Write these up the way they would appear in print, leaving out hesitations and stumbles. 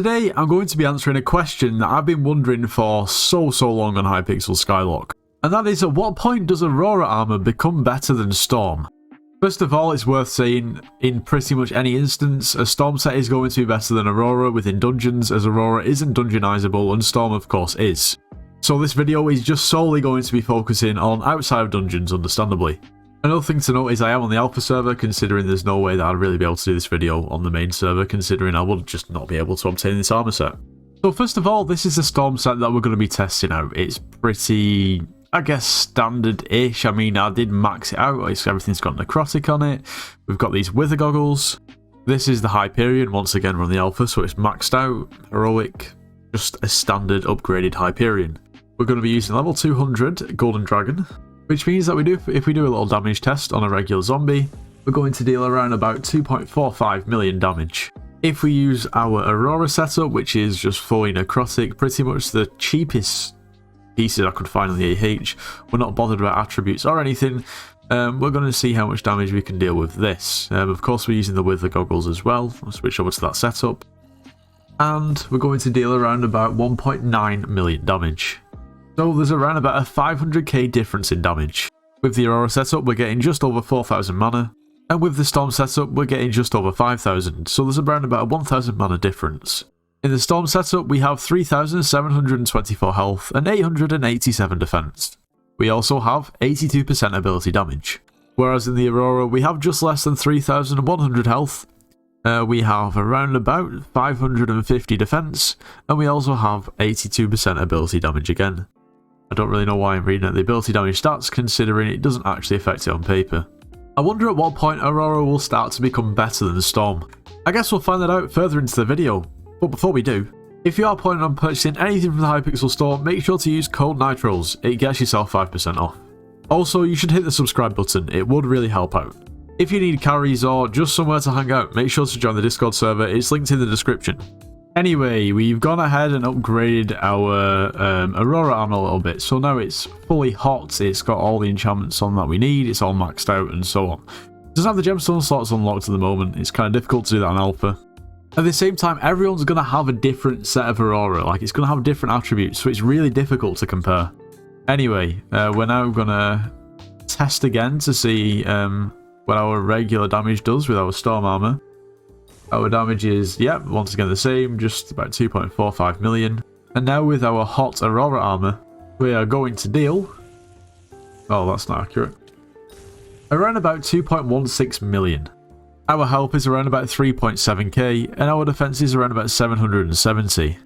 Today I'm going to be answering a question that I've been wondering for so long on Hypixel Skyblock, and that is, at what point does Aurora armor become better than Storm? First of all, it's worth saying, in pretty much any instance, a Storm set is going to be better than Aurora within dungeons, as Aurora isn't dungeonizable and Storm of course is. So this video is just solely going to be focusing on outside of dungeons, understandably. Another thing to note is I am on the alpha server, considering there's no way that I'd really be able to do this video on the main server, considering I would just not be able to obtain this armor set. So first of all, this is the Storm set that we're going to be testing out. It's pretty, I guess, standard-ish. I mean, I did max it out. Everything's got necrotic on it. We've got these wither goggles. This is the Hyperion. Once again, we're on the alpha, so it's maxed out. Heroic. Just a standard upgraded Hyperion. We're going to be using level 200 Golden Dragon, which means that if we do a little damage test on a regular zombie, we're going to deal around about 2.45 million damage. If we use our Aurora setup, which is just fully necrotic, pretty much the cheapest pieces I could find on the AH, we're not bothered about attributes or anything, we're going to see how much damage we can deal with this. Of course, we're using the wither goggles as well. I'll switch over to that setup. And we're going to deal around about 1.9 million damage. So there's around about a 500k difference in damage. With the Aurora setup, we're getting just over 4,000 mana, and with the Storm setup, we're getting just over 5,000, so there's around about a 1,000 mana difference. In the Storm setup, we have 3,724 health and 887 defense. We also have 82% ability damage. Whereas in the Aurora, we have just less than 3,100 health, we have around about 550 defense, and we also have 82% ability damage again. I don't really know why I'm reading out the ability damage stats, considering it doesn't actually affect it on paper. I wonder at what point Aurora will start to become better than the Storm. I guess we'll find that out further into the video, but before we do, if you are planning on purchasing anything from the Hypixel store, make sure to use code NITROS, it gets yourself 5% off. Also, you should hit the subscribe button, it would really help out. If you need carries or just somewhere to hang out, make sure to join the Discord server, it's linked in the description. Anyway, we've gone ahead and upgraded our Aurora armor a little bit, so now it's fully hot, it's got all the enchantments on that we need, it's all maxed out and so on. It doesn't have the gemstone slots unlocked at the moment, it's kind of difficult to do that on alpha. At the same time, everyone's going to have a different set of Aurora, like it's going to have different attributes, so it's really difficult to compare. Anyway, we're now going to test again to see what our regular damage does with our Storm armor. Our damage is, yep, once again the same, just about 2.45 million. And now with our hot Aurora armor, we are going to deal, oh that's not accurate, around about 2.16 million. Our health is around about 3.7k, and our defense is around about 770.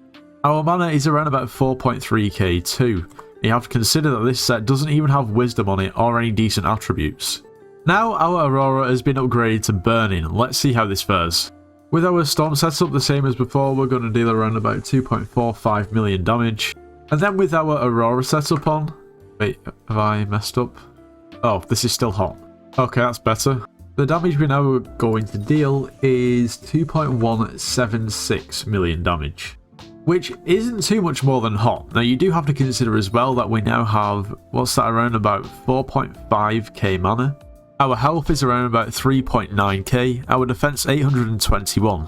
Our mana is around about 4.3k too. You have to consider that this set doesn't even have wisdom on it or any decent attributes. Now our Aurora has been upgraded to burning, let's see how this fares. With our Storm setup the same as before, we're going to deal around about 2.45 million damage. And then with our Aurora setup on, wait, have I messed up? Oh, this is still hot. Okay, that's better. The damage we're now going to deal is 2.176 million damage, which isn't too much more than hot. Now you do have to consider as well that we now have, what's that, around about 4.5k mana. Our health is around about 3.9k, our defense 821,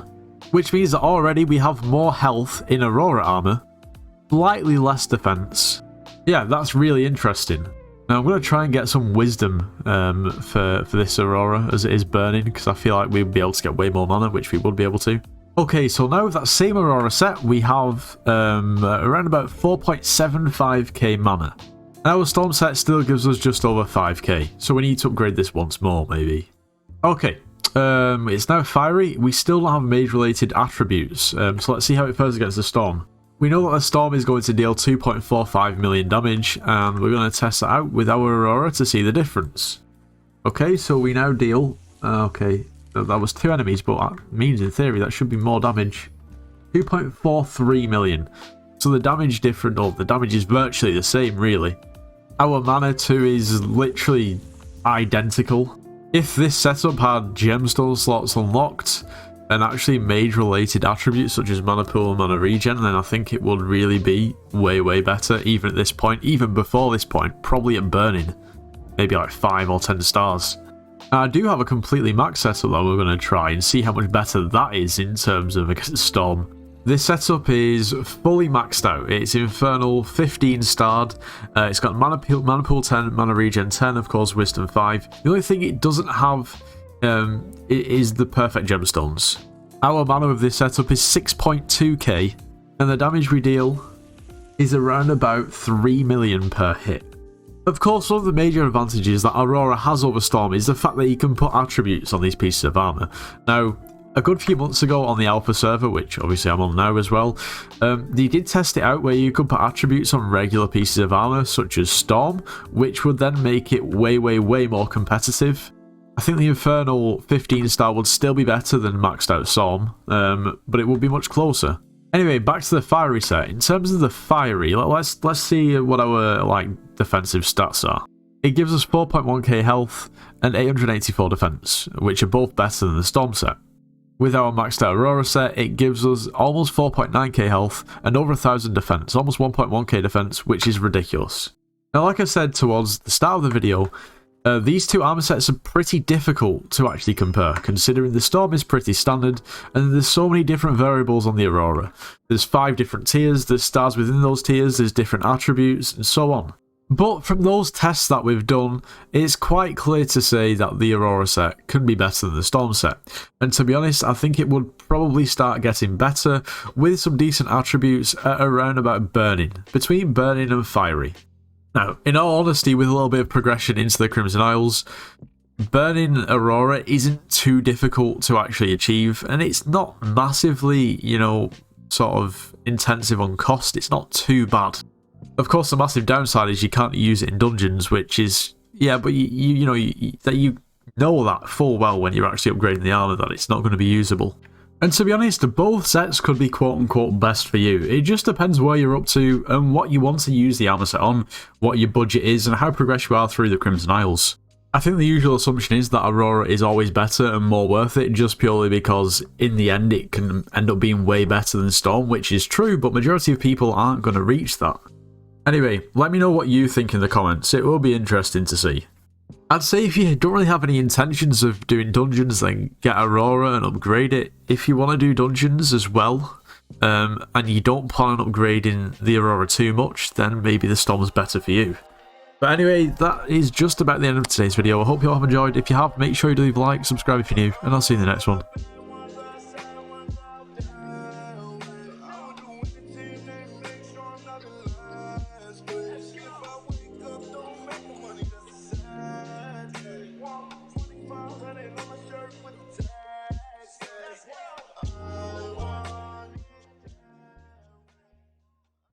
which means that already we have more health in Aurora armor, slightly less defense. Yeah, that's really interesting. Now I'm going to try and get some wisdom for this Aurora as it is burning, because I feel like we'd be able to get way more mana, which we would be able to. Okay, so now with that same Aurora set, we have around about 4.75k mana. Our Storm set still gives us just over 5k, so we need to upgrade this once more, maybe. Okay, it's now Fiery. We still don't have mage-related attributes, so let's see how it fares against the Storm. We know that the Storm is going to deal 2.45 million damage, and we're going to test that out with our Aurora to see the difference. Okay, so we now deal... okay, that was 2 enemies, but that means in theory that should be more damage. 2.43 million. So the damage the damage is virtually the same, really. Our mana too is literally identical. If this setup had gemstone slots unlocked and actually mage related attributes such as mana pool and mana regen, then I think it would really be way better, even at this point, even before this point, probably at burning. Maybe like 5 or 10 stars. Now, I do have a completely max setup that we're going to try and see how much better that is in terms of against Storm. This setup is fully maxed out. It's Infernal 15 starred. It's got mana pool 10, mana regen 10, of course, wisdom 5. The only thing it doesn't have is the perfect gemstones. Our mana of this setup is 6.2k, and the damage we deal is around about 3 million per hit. Of course, one of the major advantages that Aurora has over Storm is the fact that you can put attributes on these pieces of armor. Now, a good few months ago on the alpha server, which obviously I'm on now as well, they did test it out where you could put attributes on regular pieces of armor, such as Storm, which would then make it way more competitive. I think the Infernal 15 star would still be better than maxed out Storm, but it would be much closer. Anyway, back to the fiery set. In terms of the fiery, let's see what our defensive stats are. It gives us 4.1k health and 884 defense, which are both better than the Storm set. With our maxed out Aurora set, it gives us almost 4.9k health and over 1000 defense, almost 1.1k defense, which is ridiculous. Now, like I said towards the start of the video, these two armor sets are pretty difficult to actually compare, considering the Storm is pretty standard, and there's so many different variables on the Aurora. There's 5 different tiers, there's stars within those tiers, there's different attributes, and so on. But from those tests that we've done, it's quite clear to say that the Aurora set can be better than the Storm set. And to be honest, I think it would probably start getting better with some decent attributes at around about Burning, between Burning and Fiery. Now, in all honesty, with a little bit of progression into the Crimson Isles, Burning Aurora isn't too difficult to actually achieve, and it's not massively, sort of intensive on cost. It's not too bad. Of course, the massive downside is you can't use it in dungeons, which is, but you know that full well when you're actually upgrading the armor that it's not going to be usable. And to be honest, both sets could be quote-unquote best for you. It just depends where you're up to and what you want to use the armor set on, what your budget is, and how progressed you are through the Crimson Isles. I think the usual assumption is that Aurora is always better and more worth it, just purely because in the end it can end up being way better than Storm, which is true, but majority of people aren't going to reach that. Anyway, let me know what you think in the comments. It will be interesting to see. I'd say if you don't really have any intentions of doing dungeons, then get Aurora and upgrade it. If you want to do dungeons as well, and you don't plan on upgrading the Aurora too much, then maybe the Storm's better for you. But anyway, that is just about the end of today's video. I hope you all have enjoyed. If you have, make sure you leave a like, subscribe if you're new, and I'll see you in the next one.